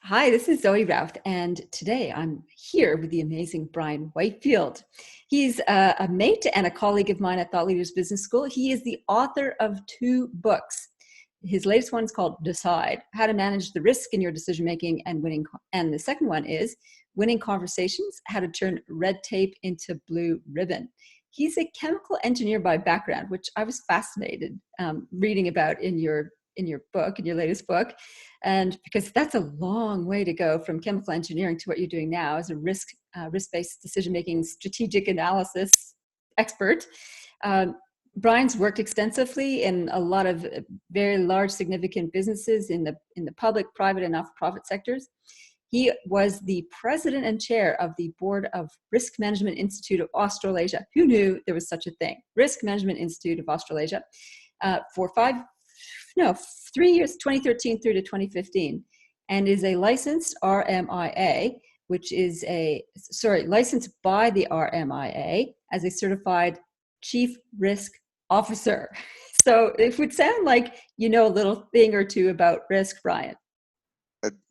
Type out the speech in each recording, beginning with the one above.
Hi, this is Zoe Routh, and today I'm here with the amazing Bryan Whitefield. He's a mate and a colleague of mine at Thought Leaders Business School. He is the author of two books. His latest one is called Decide: How to Manage the Risk in Your Decision Making and Winning. And the second one is Winning Conversations: How to Turn Red Tape into Blue Ribbon. He's a chemical engineer by background, which I was fascinated reading about in your book, in your latest book. And because that's a long way to go from chemical engineering to what you're doing now as a risk-based decision-making strategic analysis expert. Bryan's worked extensively in a lot of very large, significant businesses in the public, private, and not-for-profit sectors. He was the president and chair of the board of Risk Management Institute of Australasia. Who knew there was such a thing? Risk Management Institute of Australasia for 3 years, 2013 through to 2015, and is a licensed RMIA, which is licensed by the RMIA as a certified chief risk officer. So it would sound like you know a little thing or two about risk, Bryan.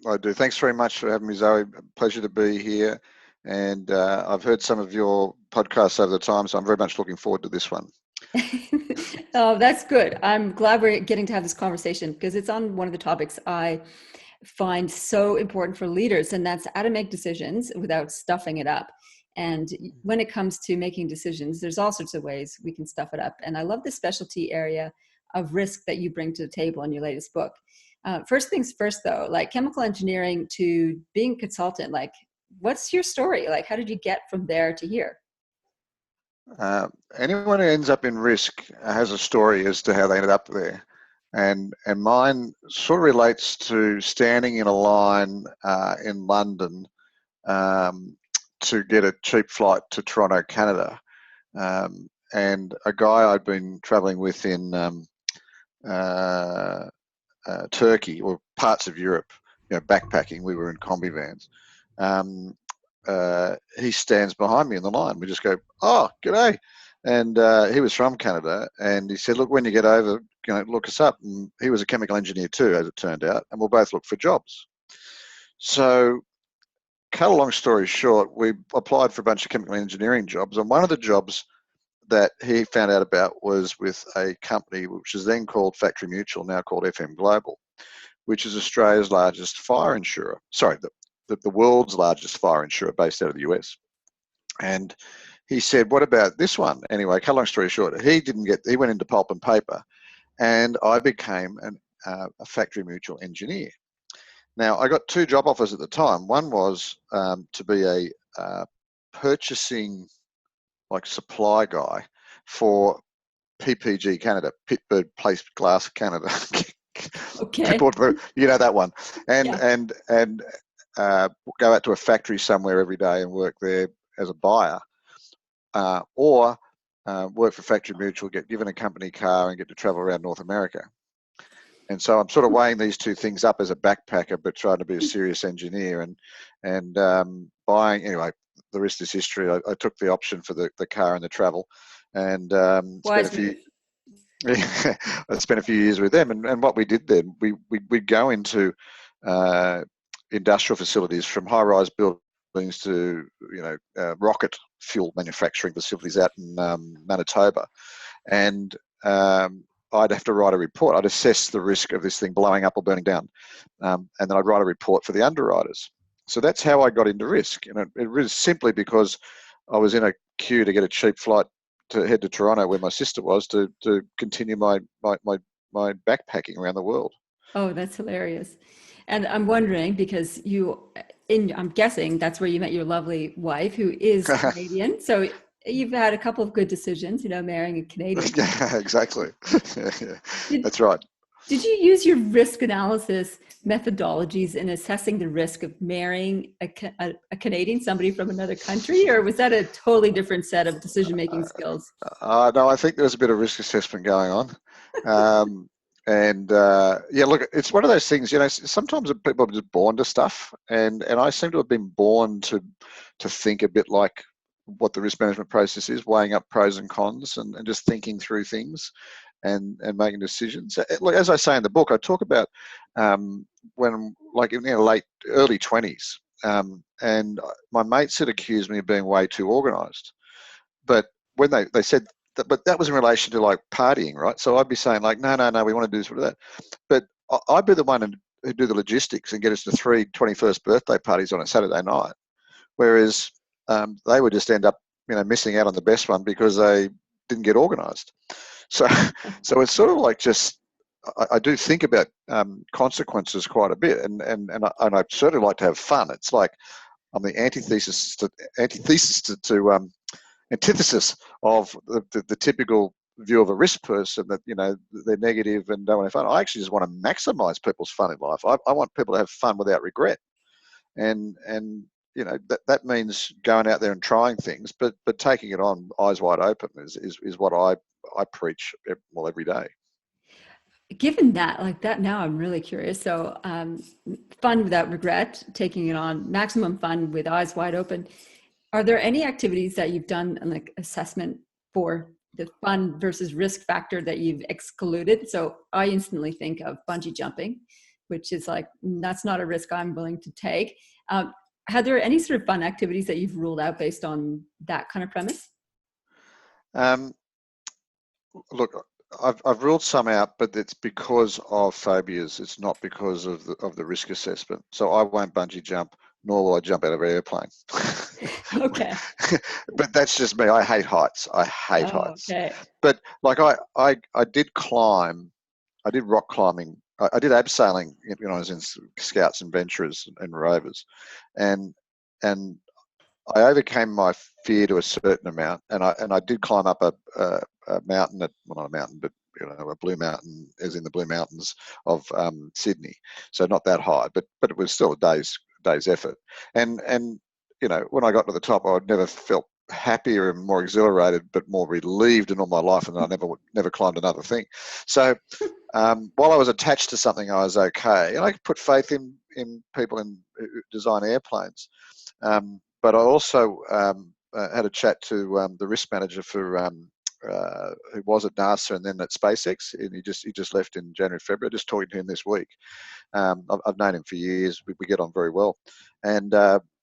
I do. Thanks very much for having me, Zoe. Pleasure to be here. And I've heard some of your podcasts over the time, so I'm very much looking forward to this one. Oh, that's good. I'm glad we're getting to have this conversation because it's on one of the topics I find so important for leaders, and that's how to make decisions without stuffing it up. And when it comes to making decisions, there's all sorts of ways we can stuff it up. And I love the specialty area of risk that you bring to the table in your latest book. First things first, though, like chemical engineering to being a consultant, like what's your story? Like, how did you get from there to here? Anyone who ends up in risk has a story as to how they ended up there. And mine sort of relates to standing in a line in London to get a cheap flight to Toronto, Canada. And a guy I'd been traveling with in Turkey or parts of Europe, backpacking. We were in combi vans. He stands behind me in the line. We just go, "Oh, g'day," and he was from Canada, and he said, "Look, when you get over, look us up." And he was a chemical engineer too, as it turned out, and we'll both look for jobs. So, cut a long story short, we applied for a bunch of chemical engineering jobs, and one of the jobs that he found out about was with a company which is then called Factory Mutual, now called FM Global, which is Australia's largest fire insurer. Sorry, the world's largest fire insurer based out of the US. And he said, "What about this one?" Anyway, cut a long story short, he went into pulp and paper, and I became a Factory Mutual engineer. Now, I got two job offers at the time. One was to be a purchasing supply guy for PPG Canada, Pittsburgh Plate Glass Canada. Okay. You know that one. And Yeah. Go out to a factory somewhere every day and work there as a buyer, or work for Factory Mutual, get given a company car and get to travel around North America. And so I'm sort of weighing these two things up as a backpacker, but trying to be a serious engineer and buying. Anyway, the rest is history. I took the option for the car and the travel, and I spent a few years with them. And what we did then, we'd go into industrial facilities, from high-rise buildings to rocket fuel manufacturing facilities out in Manitoba, and I'd have to write a report. I'd assess the risk of this thing blowing up or burning down, and then I'd write a report for the underwriters. So that's how I got into risk, and it was simply because I was in a queue to get a cheap flight to head to Toronto, where my sister was, to continue my backpacking around the world. Oh, that's hilarious. And I'm wondering, because I'm guessing that's where you met your lovely wife, who is Canadian. So you've had a couple of good decisions, marrying a Canadian. Yeah, exactly. That's right. Did you use your risk analysis methodologies in assessing the risk of marrying a Canadian, somebody from another country, or was that a totally different set of decision-making skills? No, I think there was a bit of risk assessment going on. Look, it's one of those things, sometimes people are just born to stuff, and I seem to have been born to think a bit like what the risk management process is, weighing up pros and cons and just thinking through things. and making decisions. Look, as I say in the book, I talk about when, like in early 20s, and my mates had accused me of being way too organised. But when they said that, but that was in relation to like partying, right? So I'd be saying like, no, we want to do this or that. But I'd be the one who'd do the logistics and get us to 3 21st birthday parties on a Saturday night, whereas they would just end up, missing out on the best one because they didn't get organised. So, so it's sort of like just I do think about consequences quite a bit, and I certainly like to have fun. It's like I'm the antithesis of the typical view of a risk person that they're negative and don't want to have fun. I actually just want to maximise people's fun in life. I want people to have fun without regret, and that means going out there and trying things, but taking it on eyes wide open is what I preach every day. Given that, like that, now I'm really curious. So, fun without regret, taking it on, maximum fun with eyes wide open. Are there any activities that you've done an like assessment for the fun versus risk factor that you've excluded? So I instantly think of bungee jumping, which is like, that's not a risk I'm willing to take. Had there any sort of fun activities that you've ruled out based on that kind of premise? Look, I've ruled some out, but it's because of phobias. It's not because of the risk assessment. So I won't bungee jump, nor will I jump out of an airplane. Okay. But that's just me. I hate heights. I hate heights. Okay. But like I did climb. I did rock climbing. I did abseiling. I was in Scouts and Venturers and Rovers, and I overcame my fear to a certain amount, and I did climb up a mountain, not a mountain, but a blue mountain, as in the Blue Mountains of Sydney. So not that high, but it was still a day's effort. And when I got to the top, I'd never felt happier and more exhilarated, but more relieved in all my life, and I never climbed another thing. So while I was attached to something, I was okay, and I put faith in people who design airplanes. But I also had a chat to the risk manager for who was at NASA and then at SpaceX, and he just left in January, February. Just talking to him this week. I've known him for years. We get on very well, and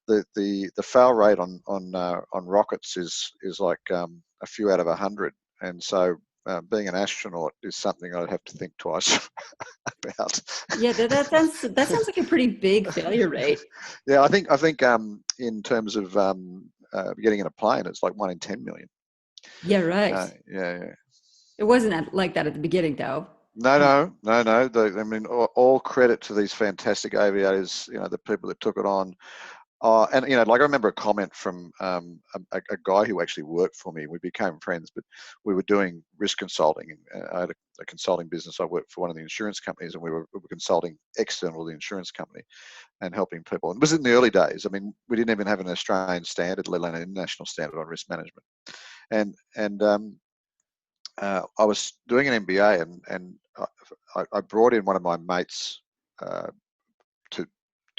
the fail rate on rockets is like a few out of 100, and so being an astronaut is something I'd have to think twice about. Yeah, that sounds like a pretty big failure rate. Yeah, I think in terms of getting in a plane, it's like 1 in 10 million. Yeah, right. Yeah. It wasn't like that at the beginning, though. No. I mean, all credit to these fantastic aviators. The people that took it on. And like I remember a comment from a guy who actually worked for me. We became friends, but we were doing risk consulting. I had a consulting business. I worked for one of the insurance companies, and we were consulting external to the insurance company and helping people. And it was in the early days. I mean, we didn't even have an Australian standard, let alone an international standard on risk management. And I was doing an MBA, and I brought in one of my mates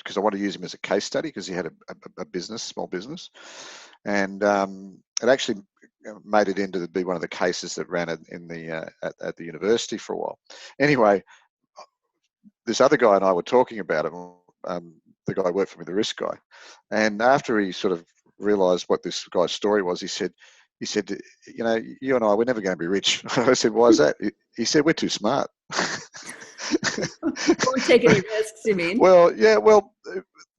because I wanted to use him as a case study because he had a small business, and it actually made it into be one of the cases that ran in the at the university for a while. Anyway, this other guy and I were talking about it. The guy who worked for me, the risk guy, and after he sort of realised what this guy's story was, he said, you and I, we're never going to be rich. I said, why is that? He said, we're too smart. Won't take any risks, you mean? Well, yeah,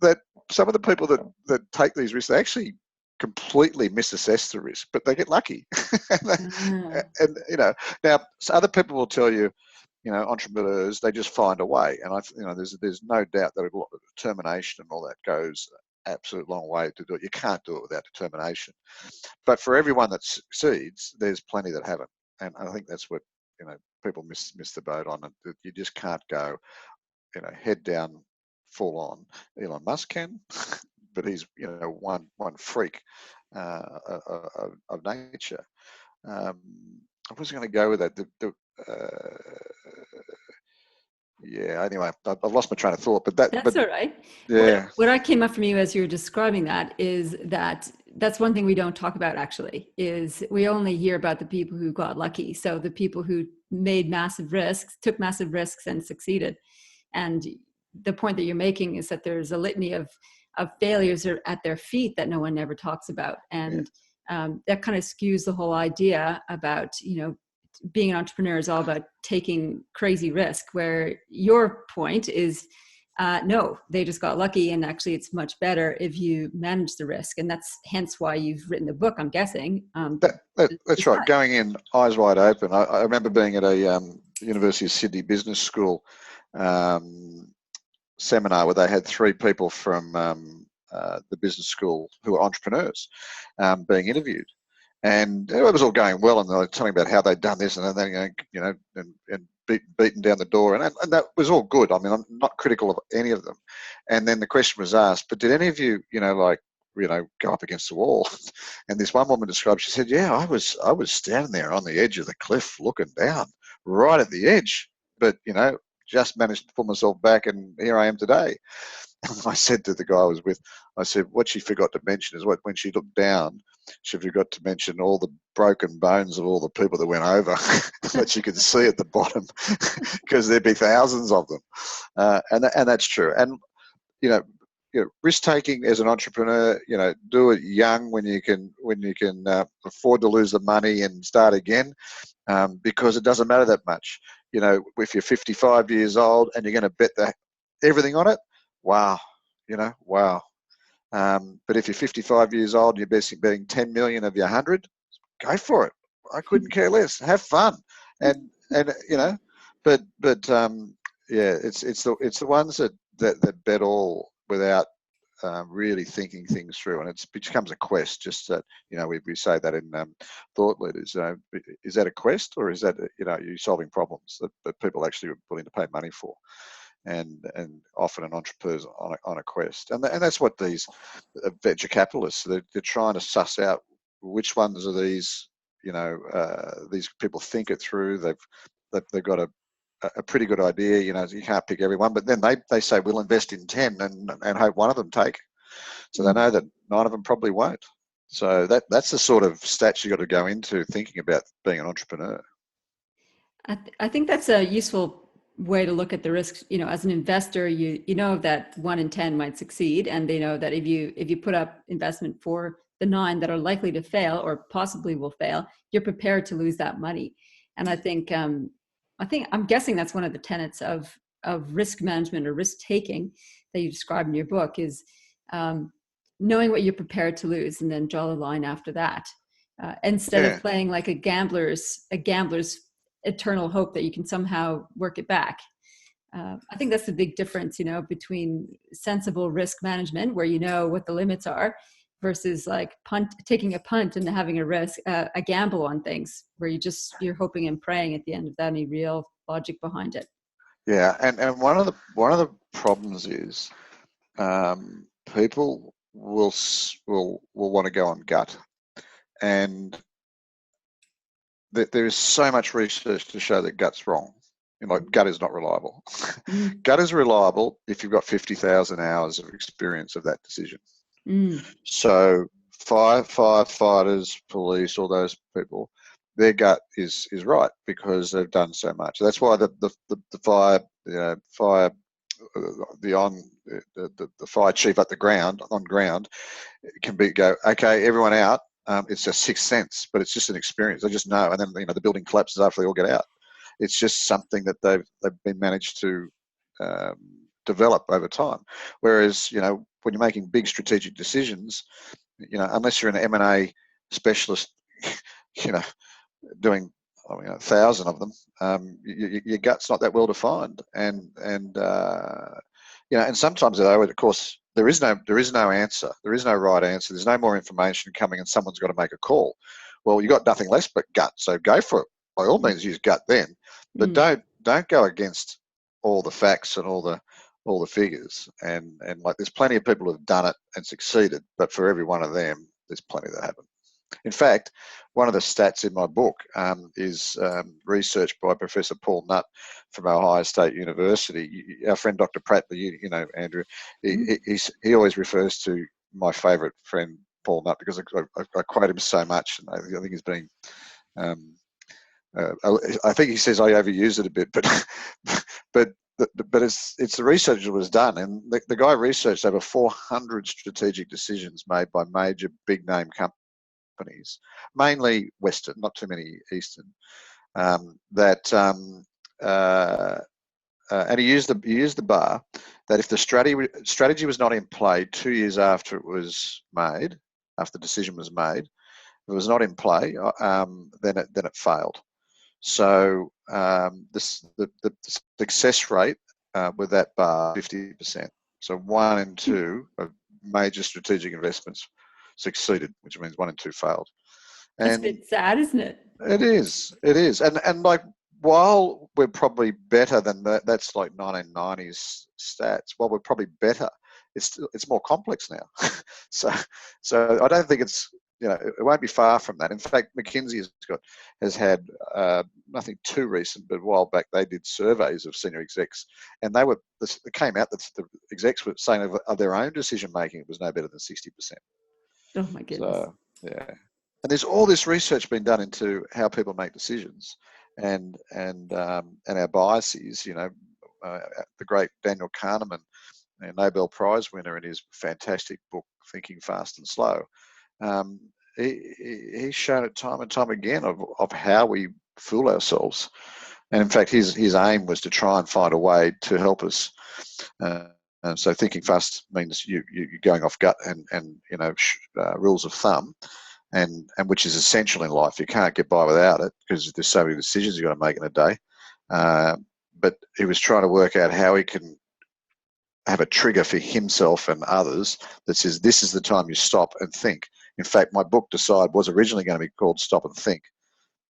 that some of the people that take these risks, they actually completely misassess the risk, but they get lucky. and now other people will tell you, entrepreneurs, they just find a way. And there's no doubt that a lot of determination and all that goes absolute long way to do it. You can't do it without determination. But for everyone that succeeds, there's plenty that haven't. And I think that's what, people miss the boat on it. You just can't go, head down, full on. Elon Musk can, but he's, one freak of nature. I was going to go with that. Yeah. Anyway, I've lost my train of thought. But that's all right. Yeah. What I came up from you as you were describing that is that that's one thing we don't talk about, actually, is we only hear about the people who got lucky. So the people who made massive risks, took massive risks and succeeded. And the point that you're making is that there's a litany of failures at their feet that no one ever talks about. And that kind of skews the whole idea about, being an entrepreneur is all about taking crazy risk, where your point is, no, they just got lucky. And actually it's much better if you manage the risk. And that's hence why you've written the book, I'm guessing. That's right. Going in eyes wide open. I remember being at a University of Sydney Business School seminar where they had 3 people from the business school who were entrepreneurs being interviewed. And it was all going well, and they were telling about how they'd done this, and then and beaten down the door, and that was all good. I mean, I'm not critical of any of them. And then the question was asked, but did any of you, go up against the wall? And this one woman described, she said, "Yeah, I was standing there on the edge of the cliff, looking down, right at the edge, but just managed to pull myself back, and here I am today." I said to the guy I was with, I said, what she forgot to mention is when she looked down, she forgot to mention all the broken bones of all the people that went over that she could see at the bottom, because there'd be thousands of them. And that's true. And, risk taking as an entrepreneur, do it young when you can afford to lose the money and start again, because it doesn't matter that much. If you're 55 years old and you're going to bet everything on it, wow, wow. But if you're 55 years old and you're basically betting 10 million of your 100, go for it. I couldn't care less. Have fun, and but it's the ones that bet all without really thinking things through, and it becomes a quest. Just that we say that in thought leaders. Is that a quest, or is that you solving problems that people actually are willing to pay money for? And often an entrepreneur's on a quest, and that's what these venture capitalists, they're trying to suss out which ones of these these people think it through. They've got a pretty good idea. You can't pick everyone, but then they say we'll invest in 10 and hope one of them take. So they know that 9 of them probably won't. So that's the sort of stats you got to go into thinking about being an entrepreneur. I think that's a useful way to look at the risks. As an investor, you know that 1 in 10 might succeed, and they know that if you put up investment for the 9 that are likely to fail or possibly will fail, you're prepared to lose that money. And I think I'm guessing that's one of the tenets of risk management or risk taking that you describe in your book, is knowing what you're prepared to lose and then draw the line after that, instead of playing like a gambler's eternal hope that you can somehow work it back. I think that's the big difference, between sensible risk management, where you know what the limits are, versus like taking a punt and having a gamble on things where you're hoping and praying at the end without any real logic behind it. Yeah, and one of the problems is people will want to go on gut, and there is so much research to show that gut's wrong. Gut is not reliable. Gut is reliable if you've got 50,000 hours of experience of that decision. So firefighters, police, all those people, their gut is right because they've done so much. That's why the fire fire chief at the ground can go, okay, everyone out. It's a sixth sense, but it's just an experience. They just know, and then the building collapses after they all get out. It's just something that they've been managed to develop over time. Whereas when you're making big strategic decisions, unless you're an M&A specialist, doing 1,000 of them, your gut's not that well defined, and sometimes though, of course, there is no answer. There is no right answer. There's no more information coming, and someone's got to make a call. Well, you got nothing less but gut, so go for it. By all means, use gut then, but don't go against all the facts and all the figures. And like, there's plenty of people who've done it and succeeded, but for every one of them, there's plenty that haven't. In fact, one of the stats in my book is research by Professor Paul Nutt from Ohio State University. Our friend Dr. Pratt, Andrew, he always refers to my favourite friend, Paul Nutt because I quote him so much, and I think he's being. I think he says I overuse it a bit, but it's the research that was done, and the guy researched over 400 strategic decisions made by major big name companies, mainly Western, not too many Eastern. And he used the bar that if the strategy was not in play 2 years after it was made, after the decision was made, if it was not in play, then it failed. So the success rate with that bar 50%. So 1 in 2 of major strategic investments succeeded, which means 1 in 2 failed. That's a bit sad, isn't it? It is, and like while we're probably better than that, that's like 1990s stats. While we're probably better, it's more complex now. so I don't think it's, it won't be far from that. In fact, McKinsey has had nothing too recent, but a while back they did surveys of senior execs, and it came out that the execs were saying of their own decision making it was no better than 60%. Oh my goodness. So yeah, and there's all this research being done into how people make decisions, and our biases. The great Daniel Kahneman, a Nobel Prize winner, in his fantastic book Thinking Fast and Slow, he's shown it time and time again of how we fool ourselves. And in fact, his aim was to try and find a way to help us. And so thinking fast means you're going off gut and rules of thumb, and which is essential in life. You can't get by without it because there's so many decisions you've got to make in a day. But he was trying to work out how he can have a trigger for himself and others that says this is the time you stop and think. In fact, my book Decide was originally going to be called Stop and Think,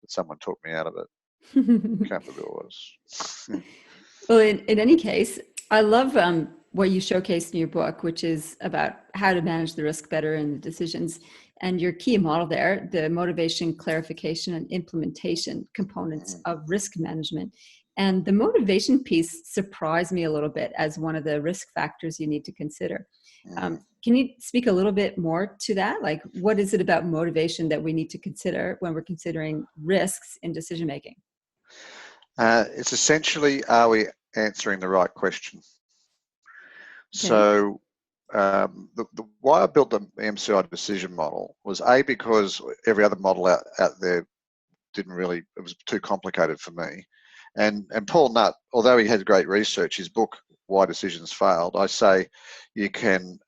but someone talked me out of it. I can't believe it was. Well, in any case, I love what you showcased in your book, which is about how to manage the risk better in the decisions. And your key model there, the motivation, clarification, and implementation components of risk management. And the motivation piece surprised me a little bit as one of the risk factors you need to consider. Can you speak a little bit more to that? Like, what is it about motivation that we need to consider when we're considering risks in decision making? It's essentially, are we answering the right question? Okay. So the why I built the MCI decision model was because every other model out there didn't really, it was too complicated for me. And Paul Nutt, although he had great research, his book Why Decisions Failed, I say you can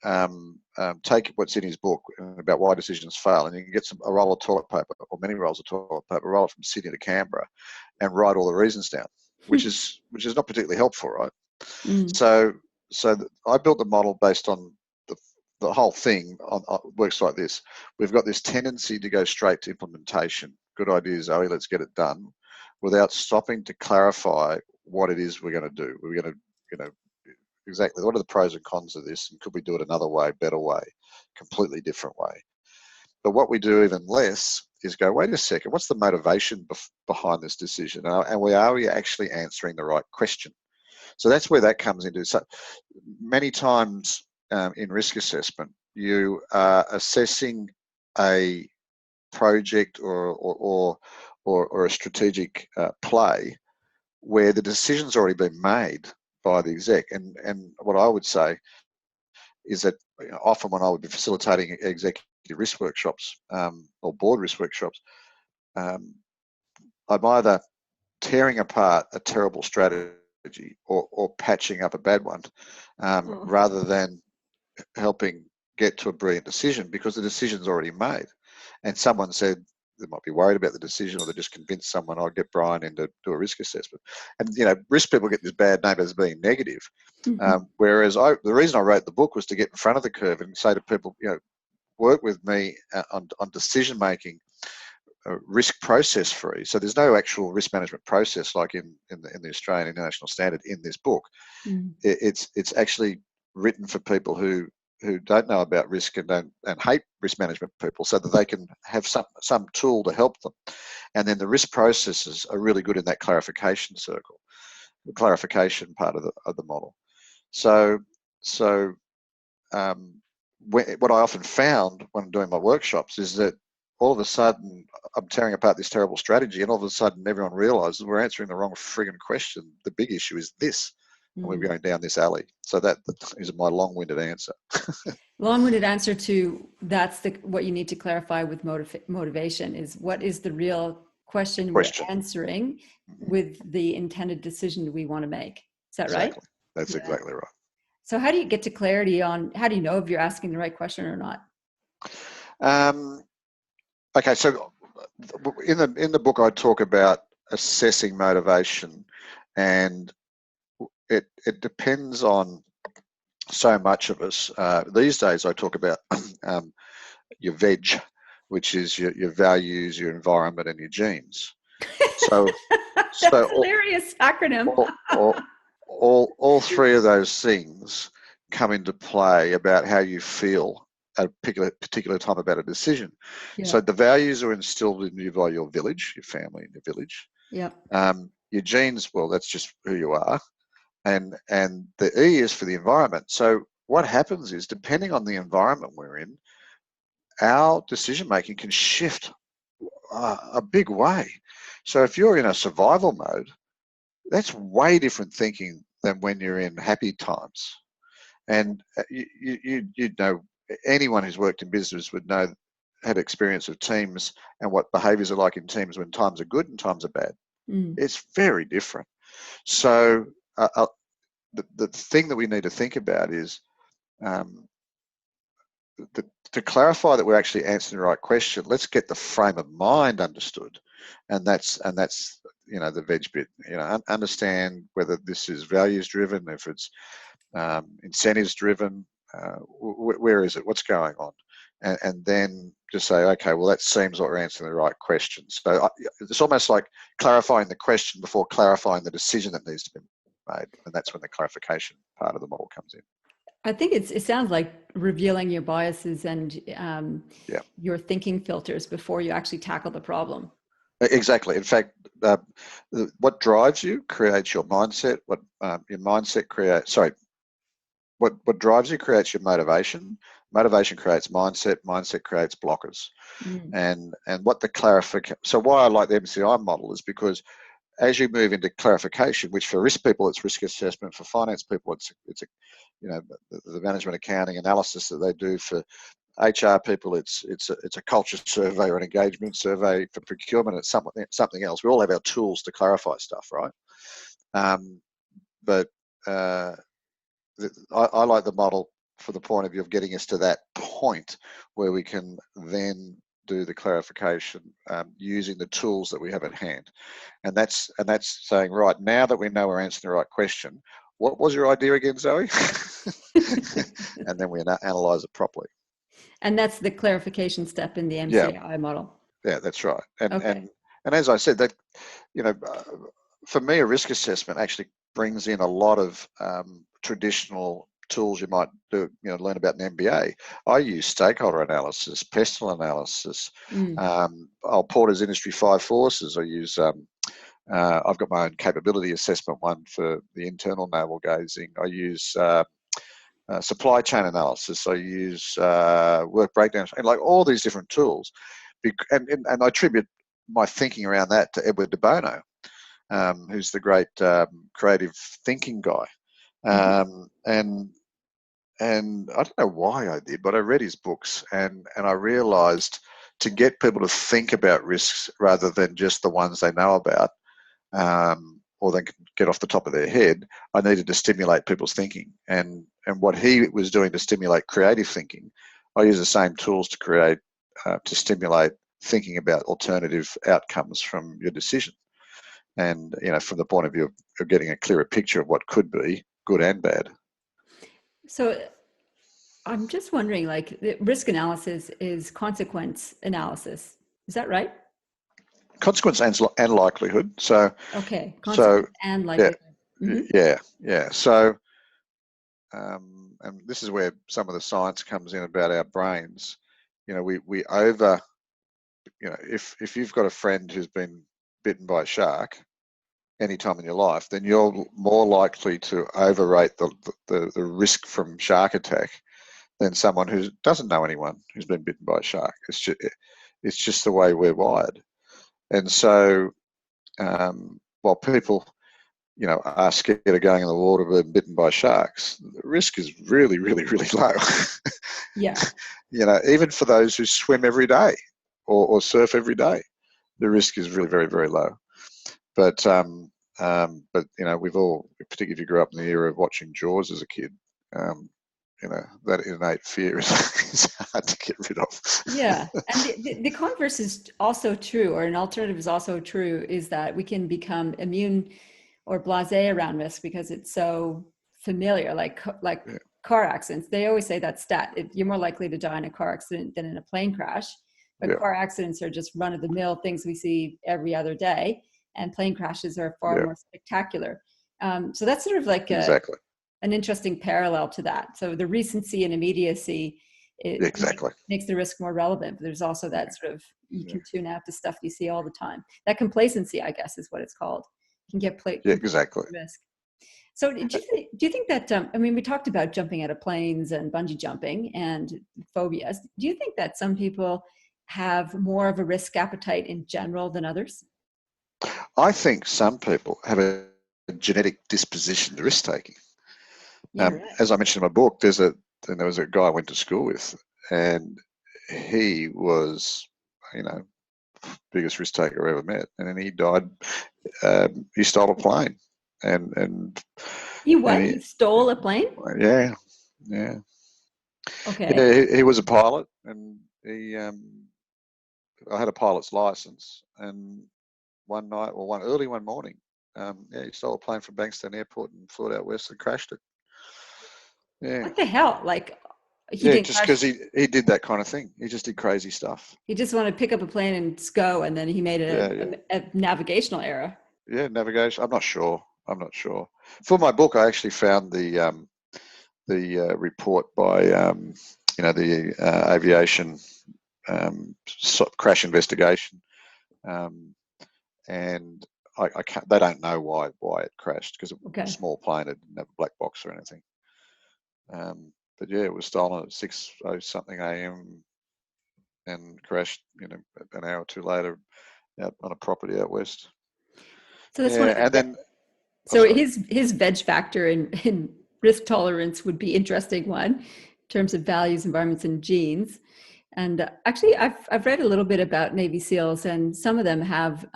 take what's in his book about why decisions fail, and you can get a roll of toilet paper or many rolls of toilet paper, roll it from Sydney to Canberra, and write all the reasons down, which is not particularly helpful, right? So I built the model based on the whole thing works like this. We've got this tendency to go straight to implementation. Good idea, Zoe, let's get it done, without stopping to clarify what it is we're going to do. We're going to, exactly what are the pros and cons of this, and could we do it another way, better way, completely different way. But what we do even less is go, wait a second, what's the motivation behind this decision? And are we actually answering the right question? So that's where that comes into. So many times in risk assessment, you are assessing a project or a strategic play where the decision's already been made by the exec. And what I would say is that often when I would be facilitating executive risk workshops or board risk workshops, I'm either tearing apart a terrible strategy or patching up a bad one, rather than helping get to a brilliant decision, because the decision's already made. And someone said they might be worried about the decision, or they just convinced someone, I'll get Bryan in to do a risk assessment. And risk people get this bad name as being negative. Whereas the reason I wrote the book was to get in front of the curve and say to people, work with me on decision making, risk process free. So there's no actual risk management process like in the Australian International Standard in this book. It's actually written for people who don't know about risk and hate risk management people, so that they can have some tool to help them. And then the risk processes are really good in that clarification circle, the clarification part of the model. So what I often found when doing my workshops is that all of a sudden I'm tearing apart this terrible strategy, and all of a sudden everyone realizes we're answering the wrong frigging question. The big issue is this, and we're going down this alley. So that is my long-winded answer. Long-winded answer to that's what you need to clarify with motivation is what is the real question we're answering with the intended decision we want to make. Is that right? Exactly. That's exactly right. So how do you get to clarity on, how do you know if you're asking the right question or not? Okay, so in the book I talk about assessing motivation, and it depends on so much of us. These days I talk about your veg, which is your values, your environment, and your genes. So that's a hilarious acronym. all three of those things come into play about how you feel at a particular time about a decision. Yeah. So the values are instilled in you by your village, your family, and your village. Yeah. Your genes, well, that's just who you are, and the E is for the environment. So what happens is, depending on the environment we're in, our decision making can shift a big way. So if you're in a survival mode, that's way different thinking than when you're in happy times. And you know, anyone who's worked in business would know, had experience of teams and what behaviors are like in teams when times are good and times are bad. It's very different. So the thing that we need to think about is to clarify that we're actually answering the right question. Let's get the frame of mind understood, and that's you know, the veg bit. You know, understand whether this is values driven, if it's incentives driven, where is it, what's going on, and then just say, okay, well, that seems like we're answering the right question. So it's almost like clarifying the question before clarifying the decision that needs to be made, and that's when the clarification part of the model comes in. I think it sounds like revealing your biases and your thinking filters before you actually tackle the problem. Exactly. In fact, what drives you creates your mindset. What your mindset creates, sorry, what drives you creates your motivation. Motivation creates mindset. Mindset creates blockers. And what the clarification. So why I like the MCI model is because as you move into clarification, which for risk people it's risk assessment, for finance people it's a, you know, the management accounting analysis that they do, for HR people it's a culture survey or an engagement survey, for procurement it's something else. We all have our tools to clarify stuff, right? But I like the model for the point of view of getting us to that point where we can then do the clarification using the tools that we have at hand, and that's saying, right, now that we know we're answering the right question, what was your idea again, Zoe? And then we analyze it properly. And that's the clarification step in the MCI model. Yeah, that's right. And as I said, that, you know, for me, a risk assessment actually brings in a lot of traditional tools you might do, you know, learn about in MBA. I use stakeholder analysis, pestle analysis. I'll Porter's Industry 5 Forces. I use, I've got my own capability assessment one for the internal navel gazing. I use supply chain analysis. I use work breakdowns, and like all these different tools. And I attribute my thinking around that to Edward de Bono, who's the great creative thinking guy. And I don't know why I did, but I read his books, and I realized to get people to think about risks rather than just the ones they know about, or they can get off the top of their head, I needed to stimulate people's thinking. And what he was doing to stimulate creative thinking, I use the same tools to create, to stimulate thinking about alternative outcomes from your decision. And, you know, from the point of view of getting a clearer picture of what could be good and bad. So I'm just wondering, like, risk analysis is consequence analysis. Is that right? Consequence and likelihood. So okay, consequence and likelihood. Yeah. So, and this is where some of the science comes in about our brains. You know, we over, you know, if you've got a friend who's been bitten by a shark any time in your life, then you're more likely to overrate the risk from shark attack than someone who doesn't know anyone who's been bitten by a shark. It's just the way we're wired. And so while people, are scared of going in the water being bitten by sharks, the risk is really, really, really low. Yeah. Even for those who swim every day or surf every day, the risk is really very, very low. But we've all, particularly if you grew up in the era of watching Jaws as a kid, that innate fear is hard to get rid of. Yeah. And the converse is also true, or an alternative is also true, is that we can become immune or blasé around risk because it's so familiar, like Yeah. car accidents. They always say that stat, you're more likely to die in a car accident than in a plane crash. But Yeah. car accidents are just run of the mill things we see every other day. And plane crashes are far Yeah. more spectacular. So that's sort of like Exactly. an interesting parallel to that. So the recency and immediacy, it Exactly. makes the risk more relevant, but there's also that sort of, you Yeah. can tune out the stuff you see all the time. That complacency, I guess, is what it's called. You can get Yeah, exactly. risk. So do you think that, we talked about jumping out of planes and bungee jumping and phobias. Do you think that some people have more of a risk appetite in general than others? I think some people have a genetic disposition to risk taking. Yeah, right. As I mentioned in my book, there was a guy I went to school with, and he was, biggest risk taker I ever met, and then he died. He stole a plane, and You and what? He stole a plane? yeah, yeah, Okay. yeah. He was a pilot, and I had a pilot's license, and one night, or early one morning, he stole a plane from Bankstown Airport and flew it out west and crashed it. Yeah, What the hell? Like, he yeah, didn't just crash. because he did that kind of thing. He just did crazy stuff. He just wanted to pick up a plane and just go, and then he made Yeah, yeah, a navigational error. yeah. Navigation. I'm not sure. I'm not sure. For my book, I actually found the report by the aviation crash investigation, um, and I can't. They don't know why it crashed, because it was a Okay. small plane. It didn't have a black box or anything. But yeah, it was stolen at 6:00 something a.m. and crashed, an hour or two later out on a property out west. So that's one Yeah, of the and then, oh, so sorry. his veg factor in risk tolerance would be interesting one in terms of values, environments, and genes. And actually, I've read a little bit about Navy SEALs, and some of them have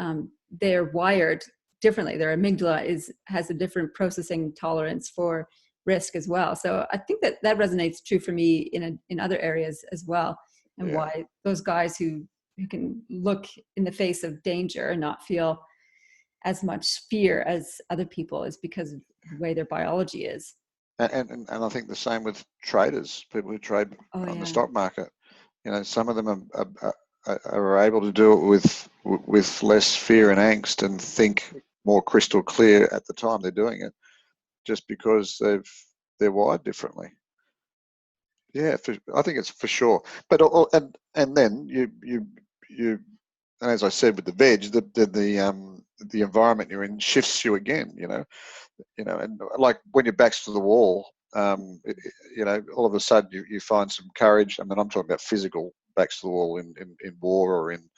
they're wired differently. Their amygdala has a different processing tolerance for risk as well. So I think that resonates true for me in other areas as well, and Yeah, why those guys who can look in the face of danger and not feel as much fear as other people is because of the way their biology is. and I think the same with traders, people who trade Oh on the yeah. stock market. Some of them are able to do it with less fear and angst, and think more crystal clear at the time they're doing it, just because they're wired differently. Yeah, I think it's for sure. But and then you and as I said with the veg, the environment you're in shifts you again. And like when your back's to the wall, all of a sudden you find some courage. I mean, I'm talking about physical backs to the wall in war, or in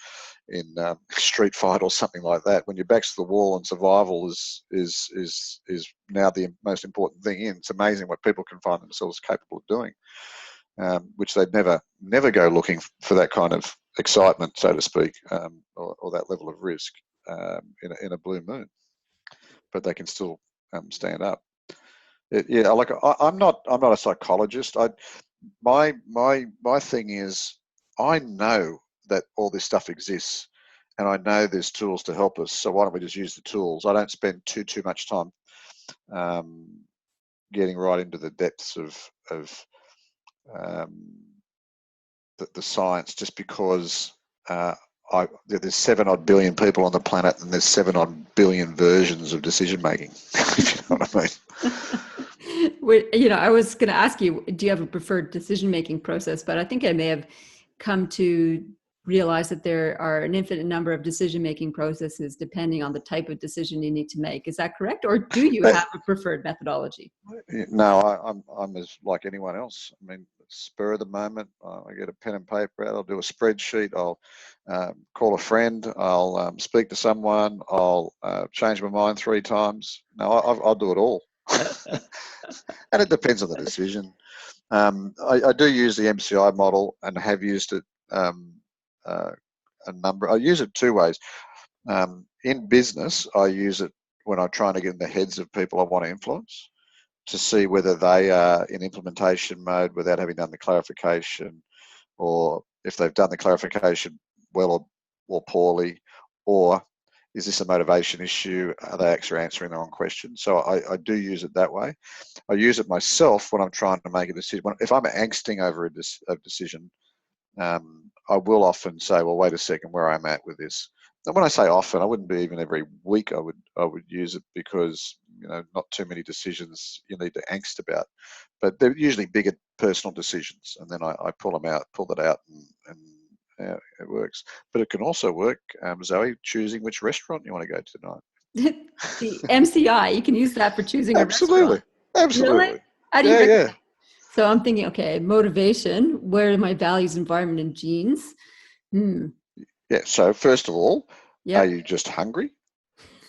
street fight or something like that. When your back's to the wall and survival is now the most important thing. It's amazing what people can find themselves capable of doing, which they'd never go looking for that kind of excitement, so to speak, or that level of risk in a blue moon. But they can still stand up. I'm not a psychologist. My thing is, I know that all this stuff exists, and I know there's tools to help us. So why don't we just use the tools? I don't spend too much time getting right into the depths of um, the science, just because there's 7 odd billion people on the planet, and there's 7 odd billion versions of decision making. If you know what I mean. I was going to ask you, do you have a preferred decision-making process? But I think I may have come to realize that there are an infinite number of decision-making processes depending on the type of decision you need to make. Is that correct? Or do you But have a preferred methodology? no, I'm as like anyone else. I mean, spur of the moment. I get a pen and paper out. I'll do a spreadsheet. I'll call a friend. I'll speak to someone. I'll change my mind 3 times. No, I'll do it all. And it depends on the decision. I do use the MCI model and have used it a number. I use it 2 ways. In business, I use it when I'm trying to get in the heads of people I want to influence, to see whether they are in implementation mode without having done the clarification, or if they've done the clarification well or poorly, or is this a motivation issue? Are they actually answering the wrong question? So I do use it that way. I use it myself when I'm trying to make a decision. If I'm angsting over a decision, I will often say, well, wait a second, where I'm at with this. And when I say often, I wouldn't be even every week I would use it, because, you know, not too many decisions you need to angst about. But they're usually bigger personal decisions, and then I pull that out, and it works. But it can also work, Zoe, choosing which restaurant you want to go to tonight. The MCI, you can use that for choosing a restaurant. Absolutely. Really? Absolutely. How do you Yeah, recommend? yeah. So I'm thinking, okay, motivation, where are my values, environment, and genes? Yeah. So first of all, are Yep. you just hungry?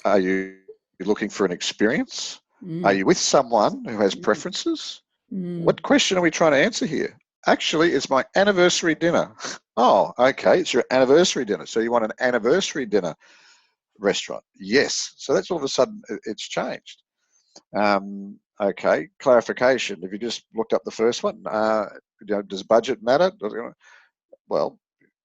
Are you looking for an experience? Are Mm. you with someone who has Mm. preferences? Mm. What question are we trying to answer here? Actually, it's my anniversary dinner. Oh, okay. It's your anniversary dinner. So you want an anniversary dinner restaurant? Yes. So that's all of a sudden it's changed. Okay. Clarification. If you just looked up the first one, does budget matter? Well,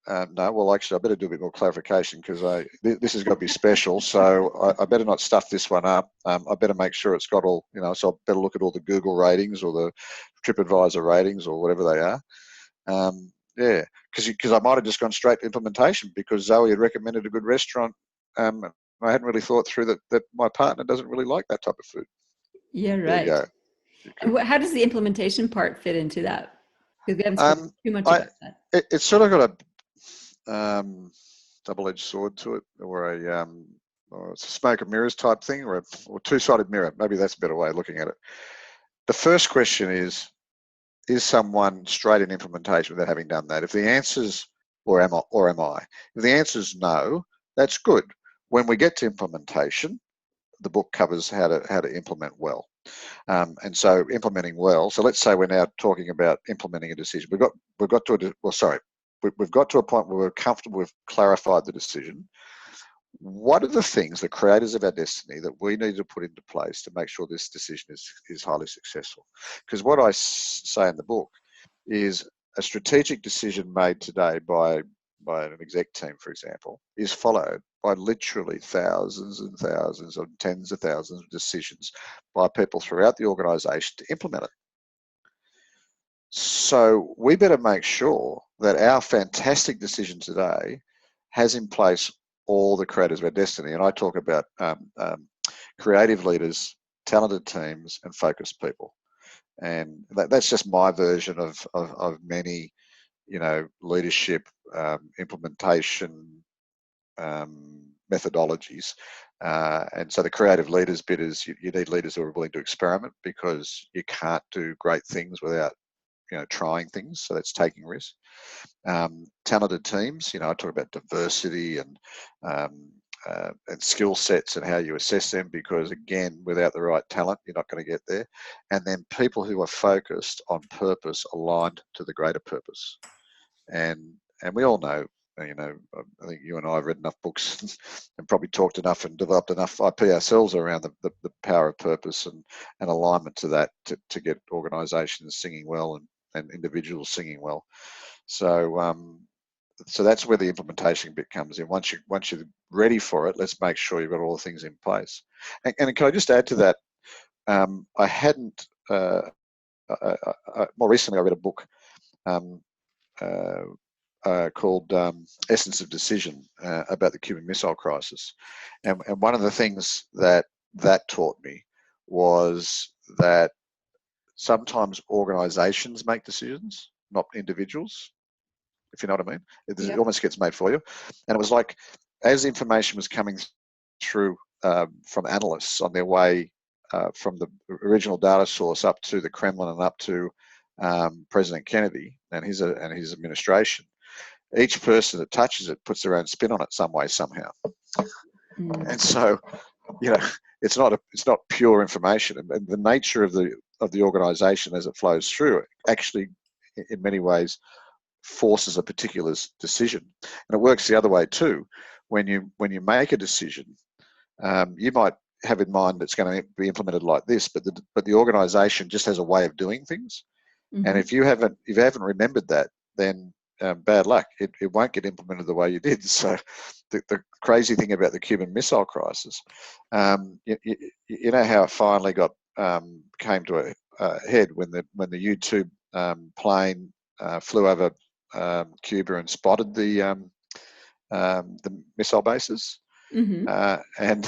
no, well, actually, I better do a bit more clarification, because this has got to be special. So I better not stuff this one up. I better make sure it's got all, so I better look at all the Google ratings or the TripAdvisor ratings or whatever they are. Yeah, because I might have just gone straight to implementation because Zoe had recommended a good restaurant. I hadn't really thought through that my partner doesn't really like that type of food. Yeah, There you right. go. You And could. how does the implementation part fit into that? Because we haven't spoken Um, too much I about that. it's sort of got a double-edged sword to it, or it's a smoke and mirrors type thing, or two-sided mirror. Maybe that's a better way of looking at it. The first question is someone straight in implementation without having done that? If the answer's or am I? If the answer's no, that's good. When we get to implementation, the book covers how to implement well. And so implementing well. So let's say we're now talking about implementing a decision. We've got to we've got to a point where we're comfortable, we've clarified the decision. What are the things, the creators of our destiny, that we need to put into place to make sure this decision is highly successful? Because what I say in the book is a strategic decision made today by an exec team, for example, is followed by literally thousands and thousands and tens of thousands of decisions by people throughout the organisation to implement it. So we better make sure that our fantastic decision today has in place all the creators of our destiny. And I talk about creative leaders, talented teams, and focused people. And that's just my version of many, leadership implementation methodologies. And so the creative leaders bit is you need leaders who are willing to experiment, because you can't do great things without trying things. So that's taking risks. Talented teams, I talk about diversity and skill sets and how you assess them, because again, without the right talent, you're not going to get there. And then people who are focused on purpose, aligned to the greater purpose. And we all know, I think you and I have read enough books and probably talked enough and developed enough IP ourselves around the power of purpose and alignment to that, to get organisations singing well and individuals singing well. So so that's where the implementation bit comes in. Once you're ready for it, let's make sure you've got all the things in place. And can I just add to that? I hadn't more recently I read a book um, called Essence of Decision about the Cuban Missile Crisis, and one of the things that taught me was that sometimes organisations make decisions, not individuals. if you know what I mean. It Yep. almost gets made for you. And it was like, as information was coming through from analysts on their way from the original data source up to the Kremlin and up to President Kennedy and his administration, each person that touches it puts their own spin on it some way, somehow. And so, it's not pure information, and the nature of the organisation as it flows through it actually, in many ways, forces a particular decision. And it works the other way too. When you make a decision, you might have in mind it's going to be implemented like this, but the organisation just has a way of doing things. And if you haven't remembered that, then bad luck. It won't get implemented the way you did. So the crazy thing about the Cuban Missile Crisis, you know how it finally came to a head when the U-2 plane flew over Cuba and spotted the missile bases, and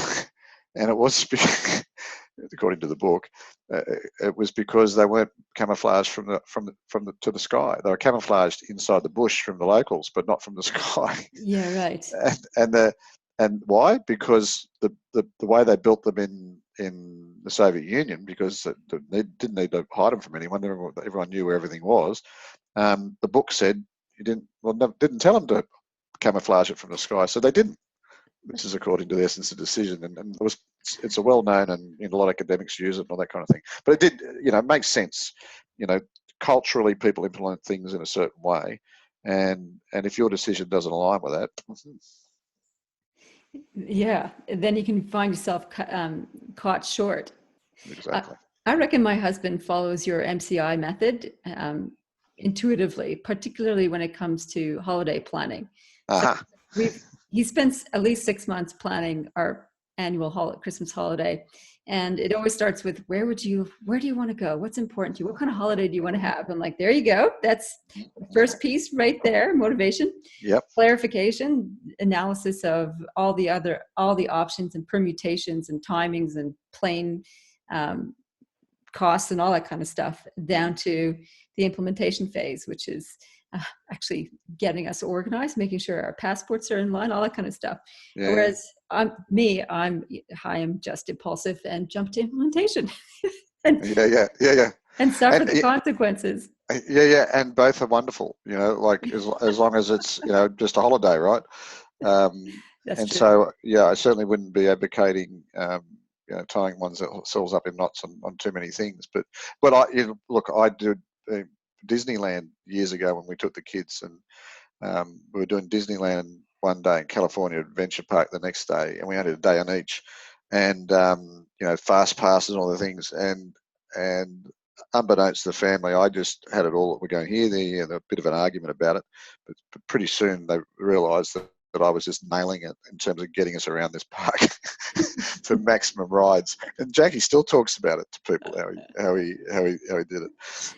it was according to the book, it was because they weren't camouflaged from the sky. They were camouflaged inside the bush from the locals, but not from the sky. Yeah, right. And why? Because the way they built them in the Soviet Union, because they didn't need to hide them from anyone. Everyone knew where everything was. The book said didn't tell them to camouflage it from the sky, so they didn't. Which is according to the essence of decision, and it's a well-known, and a lot of academics use it and all that kind of thing. But it did, it makes sense. Culturally, people implement things in a certain way, and if your decision doesn't align with that, yeah, then you can find yourself caught short. exactly. I reckon my husband follows your MCI method intuitively, particularly when it comes to holiday planning. So he spends at least 6 months planning our annual Christmas holiday, and it always starts with where do you want to go? What's important to you? What kind of holiday do you want to have? I'm like, there you go. That's the first piece right there. Motivation, clarification, analysis of all the options and permutations and timings and plane costs and all that kind of stuff, down to the implementation phase, which is actually getting us organized, making sure our passports are in line, all that kind of stuff. Yeah. Whereas I am just impulsive and jump to implementation. and suffer the consequences. Yeah, and both are wonderful. Like as long as it's just a holiday, right? That's and true. So I certainly wouldn't be advocating tying oneself up in knots on too many things. But I did Disneyland years ago when we took the kids, and we were doing Disneyland one day in California, Adventure Park the next day, and we only had a day on each, and fast passes and all the things, and unbeknownst to the family, I just had it all. We're going here, there, and a bit of an argument about it, but pretty soon they realised that I was just nailing it in terms of getting us around this park to maximum rides. And Jackie still talks about it to people how he did it.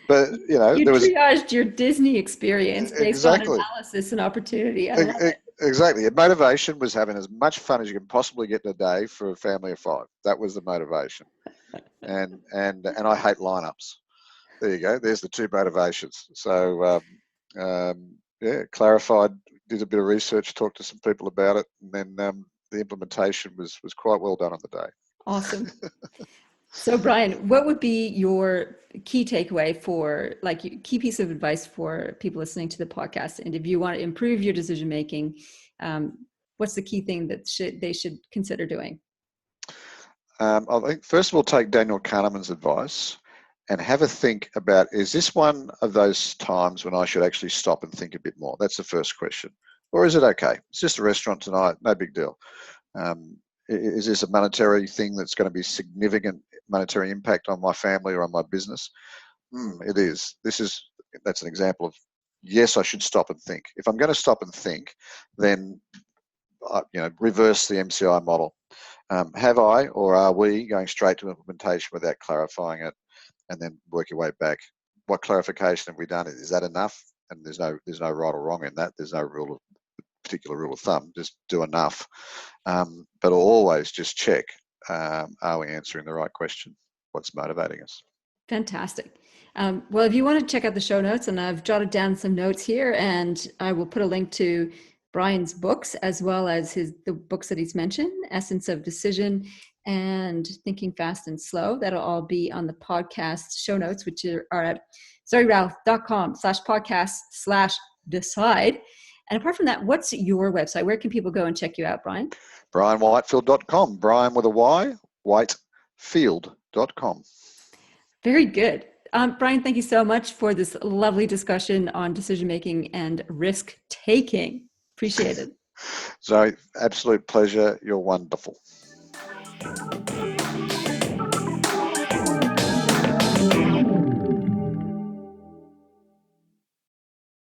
But you triaged your Disney experience based on analysis and opportunity. I love it. Exactly. The motivation was having as much fun as you can possibly get in a day for a family of 5. That was the motivation. And I hate lineups. There you go. There's the 2 motivations. So clarified. Did a bit of research, talked to some people about it, and then the implementation was quite well done on the day. Awesome. So, Bryan, what would be your key takeaway key piece of advice for people listening to the podcast? And if you want to improve your decision making, what's the key thing that they should consider doing? I think first of all, take Daniel Kahneman's advice and have a think about, is this one of those times when I should actually stop and think a bit more? That's the first question. Or is it okay? It's just a restaurant tonight, no big deal. Is this a monetary thing that's going to be significant monetary impact on my family or on my business? It is. That's an example of, yes, I should stop and think. If I'm going to stop and think, then reverse the MCI model. Have I or are we going straight to implementation without clarifying it, and then work your way back? What clarification have we done? Is that enough? And there's no right or wrong in that. There's no particular rule of thumb. Just do enough. But always just check, are we answering the right question? What's motivating us? Fantastic. Well, if you want to check out the show notes, and I've jotted down some notes here, and I will put a link to Bryan's books as well as the books that he's mentioned, Essence of Decision and Thinking Fast and Slow. That'll all be on the podcast show notes, which are at zoryralph.com/podcast/decide. And apart from that, what's your website? Where can people go and check you out, Bryan? BryanWhitefield.com. Bryan with a Y, Whitefield.com. Very good. Bryan, thank you so much for this lovely discussion on decision making and risk taking. Appreciate it. So, absolute pleasure. You're wonderful.